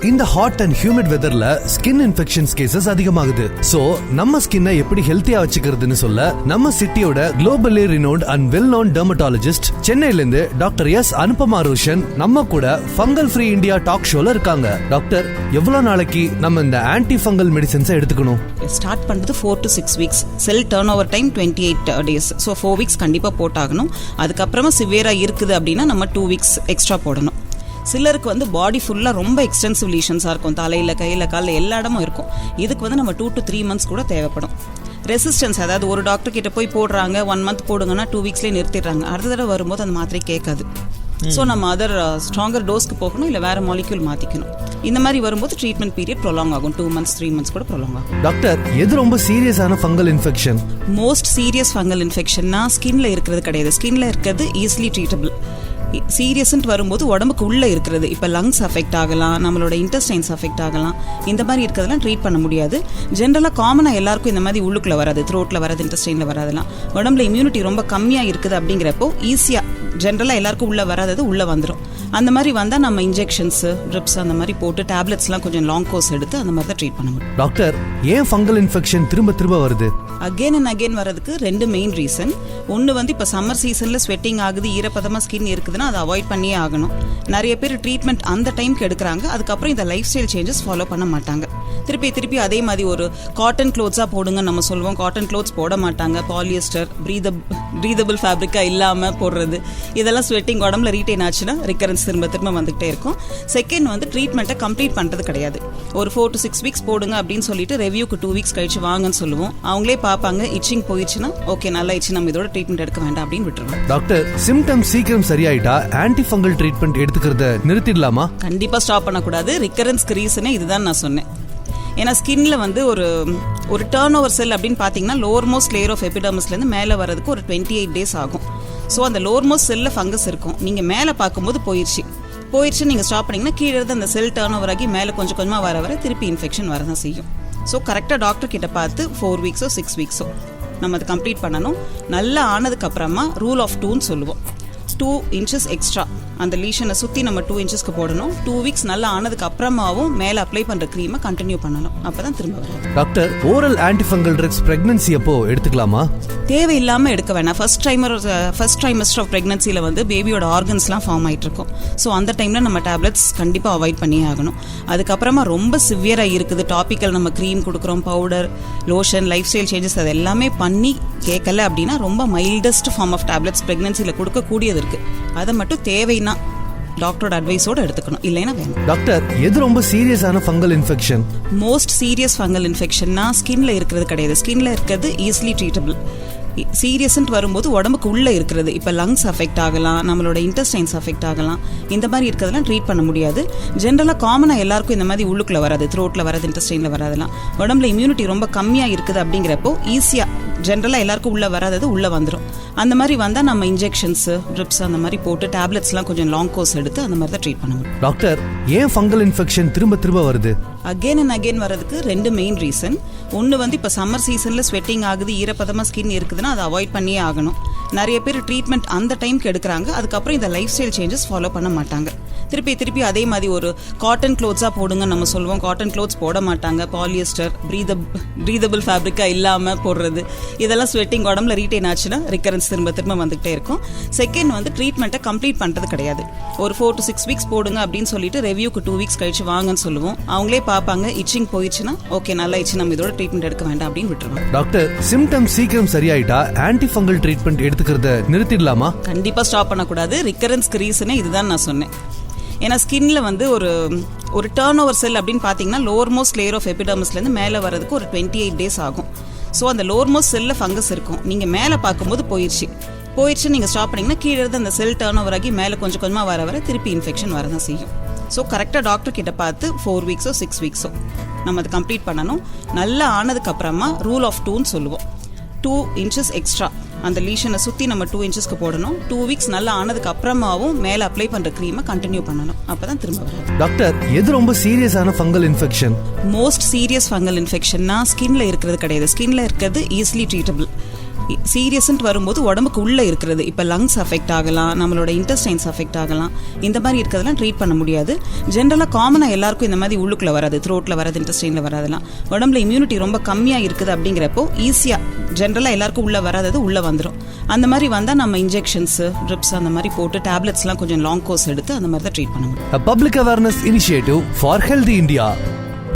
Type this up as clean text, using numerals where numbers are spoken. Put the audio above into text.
இந்த hot and humid வெதர்ல skin infections cases அதிகமாகுது. சோ நம்ம ஸ்கின்னை எப்படி ஹெல்த்தியா வச்சுக்கிறதுன்னு சொல்ல நம்ம சிட்டியோட globally renowned and well known dermatologist சென்னையில இருந்து டாக்டர் எஸ் அனுபமா ரோஷன் நம்ம கூட ஃபங்கல் ஃப்ரீ இந்தியா டாக் ஷோல இருக்காங்க. டாக்டர், எவ்வளவு நாளைக்கு நம்ம இந்த ஆன்டி ஃபங்கல் மெடிசன்ஸை எடுத்துக்கணும்? ஸ்டார்ட் பண்றது 4 to 6 weeks. Sell turn over time 28 days. So 4 weeks கண்டிப்பா போட்டாகணும். அதுக்கப்புறமா சிவியரா இருக்குது அப்படின்னா நம்ம 2 weeks எக்ஸ்ட்ரா போடணும். சிலருக்கு வந்து பாடி ஃபுல்லாக ரொம்ப எக்ஸ்டென்சிவ் லீஷன்ஸாக இருக்கும், தலையில் கையில் காலில் எல்லா இடமும் இருக்கும். இதுக்கு வந்து நம்ம 2 to 3 months கூட தேவைப்படும். ரெசிஸ்டன்ஸ், அதாவது ஒரு டாக்டர் கிட்ட போய் போடுறாங்க 1 month போடுங்கன்னா 2 weeksலேயே நிறுத்திடுறாங்க. அடுத்த தடவை வரும்போது அந்த மாத்திரை கேட்காது. ஸோ நம்ம அதர் ஸ்ட்ராங்கர் டோஸ்க்கு போகணும், இல்லை வேற மாலிக்யூல் மாற்றிக்கணும். இந்த மாதிரி வரும்போது ட்ரீட்மெண்ட் பீரியட் ப்ரொலாங் ஆகும். 2 months 3 months கூட ப்ரொலாங் ஆகும். டாக்டர், எது ரொம்ப சீரியஸான fungal infection? Most serious fungal இன்ஃபெக்ஷன்னா ஸ்கின்ல இருக்கிறது கிடையாது. ஸ்கின்ல இருக்கிறது ஈஸிலி ட்ரீட்டபிள். சீரியஸ்ன்ட்டு வரும்போது உடம்புக்கு உள்ளே இருக்கிறது, இப்போ லங்ஸ் அஃபெக்ட் ஆகலாம், நம்மளோட இன்டெஸ்டைன்ஸ் அஃபெக்ட் ஆகலாம். இந்த மாதிரி இருக்கிறதெல்லாம் ட்ரீட் பண்ண முடியாது. ஜென்ரலாக காமனாக எல்லாருக்கும் இந்த மாதிரி உள்ளுக்குள்ளே வராது, த்ரோட்டில் வராது, இன்டெஸ்டைனில் வராதெல்லாம். உடம்புல இம்யூனிட்டி ரொம்ப கம்மியாக இருக்குது அப்படிங்கிறப்போ ஈஸியாக ஜென்ரலாக எல்லாருக்கும் உள்ளே வராதது உள்ளே வந்துடும். அந்த மாதிரி வந்தால் நம்ம இன்ஜெக்ஷன்ஸு, ட்ரிப்ஸ் அந்த மாதிரி போட்டு டேப்லெட்ஸ்லாம் கொஞ்சம் லாங் கோர்ஸ் எடுத்து அந்த மாதிரி தான் ட்ரீட் பண்ண முடியும். டாக்டர், ஏன் ஃபங்கல் இன்ஃபெக்ஷன் திரும்ப திரும்ப வருது? அகெயின் அண்ட் அகெயின் வரதுக்கு 2 மெயின் ரீசன். ஒன்று வந்து இப்போ சம்மர் சீசனில் ஸ்வெட்டிங் ஆகுது, ஈரப்பதமாக ஸ்கின் இருக்குதுன்னா அதை அவாய்ட் பண்ணியே ஆகணும். நிறைய பேர் ட்ரீட்மெண்ட் அந்த டைம்க்கு எடுக்கிறாங்க, அதுக்கப்புறம் இந்த லைஃப் ஸ்டைல் சேஞ்சஸ் ஃபாலோ பண்ண மாட்டாங்க. திருப்பி அதே மாதிரி ஒரு காட்டன் க்ளோத்ஸாக போடுங்க நம்ம சொல்லுவோம். காட்டன் க்ளோத்ஸ் போட மாட்டாங்க. பாலியஸ்டர், ப்ரீதபிள் ஃபேப்ரிக்காக இல்லாமல் போடுறது, இதெல்லாம் ஸ்வெட்டிங் உடம்புல ரீட்டைன் ஆச்சுன்னா ரிக்கரன்ஸ் திரும்ப வந்துகிட்டே இருக்கும். செகண்ட் வந்து ட்ரீட்மெண்ட்டை கம்ப்ளீட் பண்ணுறது கிடையாது. ஒரு 4 to 6 weeks போடுங்க அப்படின்னு சொல்லிட்டு ரெவ்யூக்கு 2 weeks கழிச்சு வாங்கன்னு சொல்லுவோம். அவங்களே பார்ப்பாங்க, இச்சிங் போயிடுச்சுன்னா ஓகே நல்லா இச்சு, நம்ம இதோட ட்ரீட்மெண்ட் எடுக்க வேண்டாம் அப்படின்னு விட்டுருவோம். டாக்டர், சிம்டம் சீக்கிரம் சரியாயிட்டா ஆன்டி ஃபங்கல் ட்ரீட்மெண்ட் எடுத்துக்கிறத நிறுத்திடலாமா? கண்டிப்பாக ஸ்டாப் பண்ணக்கூடாது. ரிக்கரன்ஸ்க்கு ரீசனே இதுதான் நான் சொன்னேன். ஏன்னா ஸ்கின்ல வந்து ஒரு டர்ன் ஓவர் செல் அப்படின்னு பார்த்தீங்கன்னா லோவர் மோஸ்ட் லேயர் ஆஃப் எபிடர்மிஸ்லேருந்து மேலே வரதுக்கு ஒரு 28 days ஆகும். ஸோ அந்த லோவர் மோஸ்ட் செல்லில் ஃபங்கஸ் இருக்கும். நீங்கள் மேலே பார்க்கும்போது போயிடுச்சு நீங்கள் ஸ்டாப் பண்ணிங்கன்னா கீழே இருந்து அந்த செல் டர்ன் ஓவர் ஆகி மேலே கொஞ்சம் கொஞ்சமாக வர திருப்பி இன்ஃபெக்ஷன் வர தான் செய்யும். ஸோ கரெக்டாக டாக்டர் கிட்ட பார்த்து 4 weeks 6 weeks நம்ம அதை கம்ப்ளீட் பண்ணணும். நல்லா ஆனதுக்கப்புறமா ரூல் ஆஃப் 2ன்னு சொல்லுவோம். 2 inches எக்ஸ்ட்ரா அந்த லீஷனை சுற்றி நம்ம 2 inches போடணும். 2 weeks நல்லா ஆனதுக்கு அப்புறமாவும் மேலே அப்ளை பண்ணுற க்ரீமை கண்டினியூ பண்ணணும். அப்போ தான் திரும்ப வரும். Doctor, oral antifungal drugs pregnancy அப்போ எடுத்துக்கலாமா? தேவையில்லாமல் எடுக்க வேணாம். ஃபர்ஸ்ட் ட்ரைமஸ்டர் ஆஃப் பிரெக்னன்சியில் வந்து பேபியோட ஆர்கன்ஸ்லாம் ஃபார்ம் ஆகிட்டு இருக்கும். ஸோ அந்த டைமில் நம்ம டேப்லெட்ஸ் கண்டிப்பாக அவாய்ட் பண்ணியே ஆகணும். அதுக்கப்புறமா ரொம்ப சிவியராக இருக்குது, டாபிக்கல் நம்ம க்ரீம் கொடுக்குறோம், powder, lotion, life style changes அது எல்லாமே பண்ணி கேட்கல அப்படின்னா ரொம்ப மைல்டஸ்ட் ஃபார்ம் ஆஃப் டேப்லெட்ஸ் பிரெக்னன்சியில் கொடுக்கக்கூடியது இருக்குது. அதை மட்டும் தேவைன்னா டாக்டரோட அட்வைஸோட எடுத்துக்கணும், இல்லைன்னா வேணும். டாக்டர், எது ரொம்ப சீரியஸான fungal infection? Most serious fungal இன்ஃபெக்ஷன்னா ஸ்கின்ல இருக்கிறது கிடையாது. ஸ்கின்ல இருக்கிறது ஈஸிலி ட்ரீட்டபிள். சீரியஸ்ன்ட்டு வரும்போது உடம்புக்கு உள்ளே இருக்கிறது, இப்போ லங்ஸ் அஃபெக்ட் ஆகலாம், நம்மளோட இன்டெஸ்டைன்ஸ் அஃபெக்ட் ஆகலாம். இந்த மாதிரி இருக்கிறதெல்லாம் ட்ரீட் பண்ண முடியாது. ஜென்ரலாக காமனாக எல்லாருக்கும் இந்த மாதிரி உள்ளுக்குள்ளே வராது, த்ரோட்டில் வராது, இன்டெஸ்டைனில் வராதெல்லாம். உடம்புல இம்யூனிட்டி ரொம்ப கம்மியாக இருக்குது அப்படிங்கிறப்போ ஈஸியாக ஜென்ரலாக எல்லாருக்கும் உள்ளே வராதது உள்ளே வந்துடும். அந்த மாதிரி வந்தால் நம்ம இன்ஜெக்ஷன்ஸு, ட்ரிப்ஸ் அந்த மாதிரி போட்டு டேப்லெட்ஸ்லாம் கொஞ்சம் லாங் கோர்ஸ் எடுத்து அந்த மாதிரி தான் ட்ரீட் பண்ண முடியும். டாக்டர், ஏன் ஃபங்கல் இன்ஃபெக்ஷன் திரும்ப வருது? அகெயின் அண்ட் அகெயின் வரதுக்கு 2 மெயின் ரீசன். ஒன்று வந்து இப்போ சம்மர் சீசனில் ஸ்வெட்டிங் ஆகுது, ஈரப்பதமாக ஸ்கின் இருக்குதுன்னா அதை அவாய்ட் பண்ணியே ஆகணும். நிறைய பேர் ட்ரீட்மெண்ட் அந்த டைம்க்கு எடுக்கிறாங்க, அதுக்கப்புறம் இந்த லைஃப் ஸ்டைல் சேஞ்சஸ் ஃபாலோ பண்ண மாட்டாங்க. திருப்பி அதே மாதிரி ஒரு காட்டன் க்ளோத்ஸாக போடுங்க நம்ம சொல்லுவோம். காட்டன் க்ளோத்ஸ் போட மாட்டாங்க. பாலியஸ்டர், ப்ரீதபிள் ஃபேப்ரிக்காக இல்லாமல் போடுறது, இதெல்லாம் ஸ்வெட்டிங் உடம்புல ரீட்டைன் ஆச்சுன்னா ரிக்கரன்ஸ் திரும்ப வந்துகிட்டே இருக்கும். செகண்ட் வந்து ட்ரீட்மெண்ட்டை கம்ப்ளீட் பண்ணுறது கிடையாது. ஒரு 4 to 6 weeks போடுங்க அப்படின்னு சொல்லிட்டு ரெவ்யூக்கு 2 weeks கழிச்சு வாங்கன்னு சொல்லுவோம். அவங்களே பார்ப்பாங்க, இச்சிங் போயிடுச்சுன்னா ஓகே நல்லா இச்சு, நம்ம இதோட ட்ரீட்மெண்ட் எடுக்க வேண்டாம் அப்படின்னு விட்டுருவோம். டாக்டர், சிம்டம் சீக்கிரம் சரியாயிட்டா ஆன்டி ஃபங்கல் ட்ரீட்மெண்ட் எடுத்துக்கிறத நிறுத்திடலாமா? கண்டிப்பாக ஸ்டாப் பண்ணக்கூடாது. ரிக்கரன்ஸ்க்கு ரீசனே இதுதான் நான் சொன்னேன். ஏன்னா ஸ்கின்ல வந்து ஒரு டர்ன் ஓவர் செல் அப்படின்னு பார்த்தீங்கன்னா லோவர் மோஸ்ட் லேயர் ஆஃப் எபிடர்மிஸ்லேருந்து மேலே வரதுக்கு ஒரு 28 days ஆகும். ஸோ அந்த லோவர் மோஸ்ட் செல்லில் ஃபங்கஸ் இருக்கும். நீங்கள் மேலே பார்க்கும்போது போயிடுச்சு நீங்கள் ஸ்டாப் பண்ணிங்கன்னா கீழே இருந்து அந்த செல் டர்ன் ஓவர் ஆகி மேலே கொஞ்சம் கொஞ்சமாக வர திருப்பி இன்ஃபெக்ஷன் வர தான் செய்யும். ஸோ கரெக்டாக டாக்டர் கிட்ட பார்த்து 4 weeks 6 weeks நம்ம அதை கம்ப்ளீட் பண்ணணும். நல்லா ஆனதுக்கப்புறமா ரூல் ஆஃப் 2ன்னு சொல்லுவோம். 2 inches எக்ஸ்ட்ரா அந்த லீஷனை சுற்றி நம்ம 2 inches போடணும். 2 weeks நல்லா ஆனதுக்கு அப்புறமாவும் மேலே அப்ளை பண்ணுற க்ரீமை கண்டினியூ பண்ணணும். அப்போ தான் திரும்ப வரும். டாக்டர், எது ரொம்ப சீரியஸான fungal infection? Most serious fungal இன்ஃபெக்ஷன்னா ஸ்கின்ல இருக்கிறது கிடையாது. ஸ்கின்ல இருக்கிறது ஈஸிலி ட்ரீட்டபிள். சீரியஸ்ன்ட்டு வரும்போது உடம்புக்கு உள்ளே இருக்கிறது, இப்போ லங்ஸ் அஃபெக்ட் ஆகலாம், நம்மளோட இன்டெஸ்டைன்ஸ் அஃபெக்ட் ஆகலாம், இந்த மாதிரி இருக்கிறதெல்லாம் ட்ரீட் பண்ண முடியாது. ஜென்ரலாக காமனாக எல்லாருக்கும் இந்த மாதிரி உள்ளுக்குள்ளே வராது, த்ரோட்டில் வராது, இன்டெஸ்டைனில் வராதெல்லாம். உடம்புல இம்யூனிட்டி ரொம்ப கம்மியாக இருக்குது அப்படிங்கிறப்போ ஈஸியாக ஜென்ரலாக எல்லாருக்கும் உள்ளே வராதது உள்ளே வந்துடும். அந்த மாதிரி வந்தால் நம்ம இன்ஜெக்ஷன்ஸு, ட்ரிப்ஸ் அந்த மாதிரி போட்டு டேப்லெட்ஸ்லாம் கொஞ்சம் லாங் கோர்ஸ் எடுத்து அந்த மாதிரி தான் ட்ரீட் பண்ண முடியும். A public awareness initiative for healthy India.